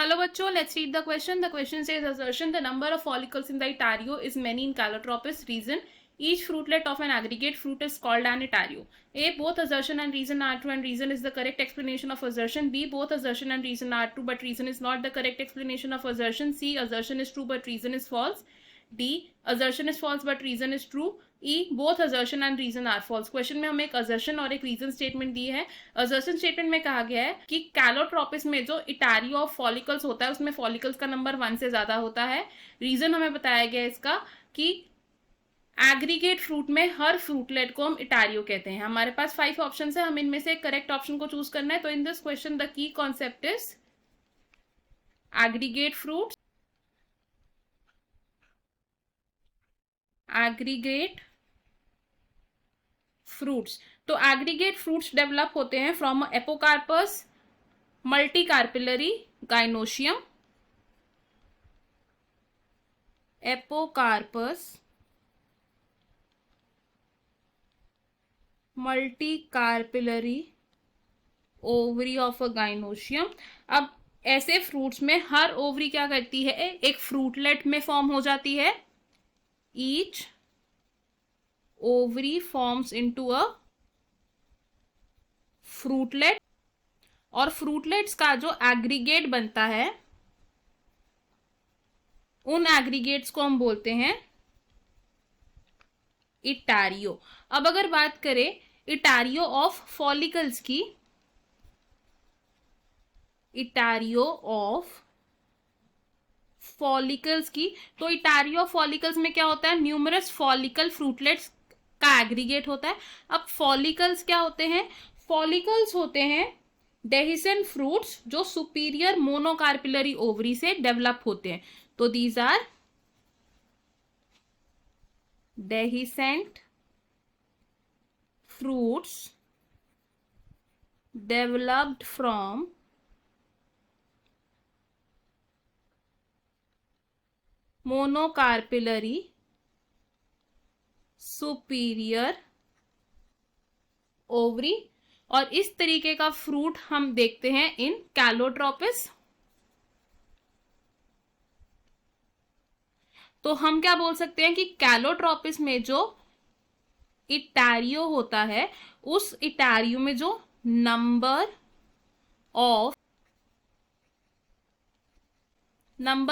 चलो बच्चों, let's read the question. The question says assertion the number of follicles in the Itario is many in Calotropis region. Each fruitlet of an aggregate fruit is called an Itario. A. Both assertion and reason are true and reason is the correct explanation of assertion. B. Both assertion and reason are true but reason is not the correct explanation of assertion. C. Assertion is true but reason is false. D. Assertion is false but reason is true. E. Both assertion and reason are false. Question में हमें एक assertion और एक reason statement दी है. assertion statement में कहा गया है कि कैलोट्रोपिस में जो इटारियो ऑफ फॉलिकल्स होता है उसमें फॉलिकल्स का नंबर 1 से ज्यादा होता है. रीजन हमें बताया गया है इसका कि एग्रीगेट फ्रूट में हर फ्रूटलेट को हम इटारियो कहते हैं. हमारे पास 5 ऑप्शन है, हम इनमें से करेक्ट ऑप्शन को चूज करना है. तो in this question the key concept is aggregate fruits. Aggregate fruits. तो एग्रीगेट फ्रूट्स डेवलप होते हैं from apocarpous multicarpellary gynoecium. Apocarpous multicarpellary ovary of a gynoecium. अब ऐसे फ्रूट्स में हर ओवरी क्या करती है, एक फ्रूटलेट में फॉर्म हो जाती है. Each ovary forms into a fruitlet और फ्रूटलेट्स का जो एग्रीगेट बनता है उन एग्रीगेट्स को हम बोलते हैं इटारियो. अब अगर बात करें इटारियो ऑफ फॉलिकल्स की, इटारियो ऑफ फॉलिकल्स की, तो इटारियो ऑफ फॉलिकल्स में क्या होता है, न्यूमरस फॉलिकल फ्रूटलेट्स का एग्रीगेट होता है. अब फॉलिकल्स क्या होते हैं, फॉलिकल्स होते हैं डेहिसेंट फ्रूट्स जो सुपीरियर मोनोकार्पिलरी ओवरी से डेवलप होते हैं. तो these are dehiscent fruits developed from monocarpellary superior ovary. और इस तरीके का फ्रूट हम देखते हैं इन कैलोट्रोपिस. तो हम क्या बोल सकते हैं कि कैलोट्रोपिस में जो इटारियो होता है उस इटारियो में जो नंबर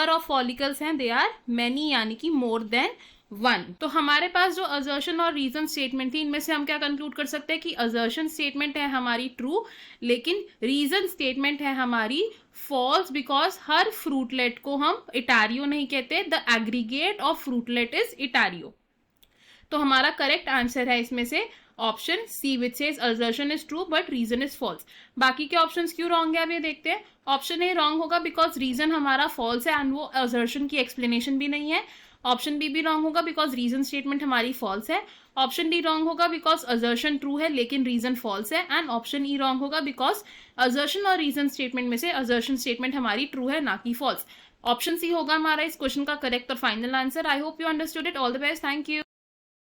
ऑफ फॉलिकल्स हैं दे आर मैनी, यानी कि मोर देन 1. तो हमारे पास जो असर्शन और रीजन स्टेटमेंट थी इनमें से हम क्या कंक्लूड कर सकते हैं कि असर्शन स्टेटमेंट है हमारी ट्रू, लेकिन रीजन स्टेटमेंट है हमारी फॉल्स, बिकॉज हर फ्रूटलेट को हम इटारियो नहीं कहते. The aggregate of fruitlet is etaerio. तो हमारा करेक्ट आंसर है इसमें से option C which says assertion is true but reason is false. बाकी के ऑप्शंस क्यों रॉन्ग है अब ये देखते हैं. ऑप्शन ए रॉन्ग होगा बिकॉज रीजन हमारा फॉल्स है एंड वो असर्शन की एक्सप्लेनेशन भी नहीं है. ऑप्शन बी भी रॉन्ग होगा बिकॉज रीजन स्टेटमेंट हमारी फॉल्स है. ऑप्शन डी रॉन्ग होगा बिकॉज असर्शन ट्रू है लेकिन रीजन फॉल्स है. एंड ऑप्शन ई रॉन्ग होगा बिकॉज असर्शन और रीजन स्टेटमेंट में से असर्शन स्टेटमेंट हमारी ट्रू है ना कि फॉल्स. ऑप्शन सी होगा हमारा इस क्वेश्चन का करेक्ट और final answer. I hope you understood it. All the best. Thank you.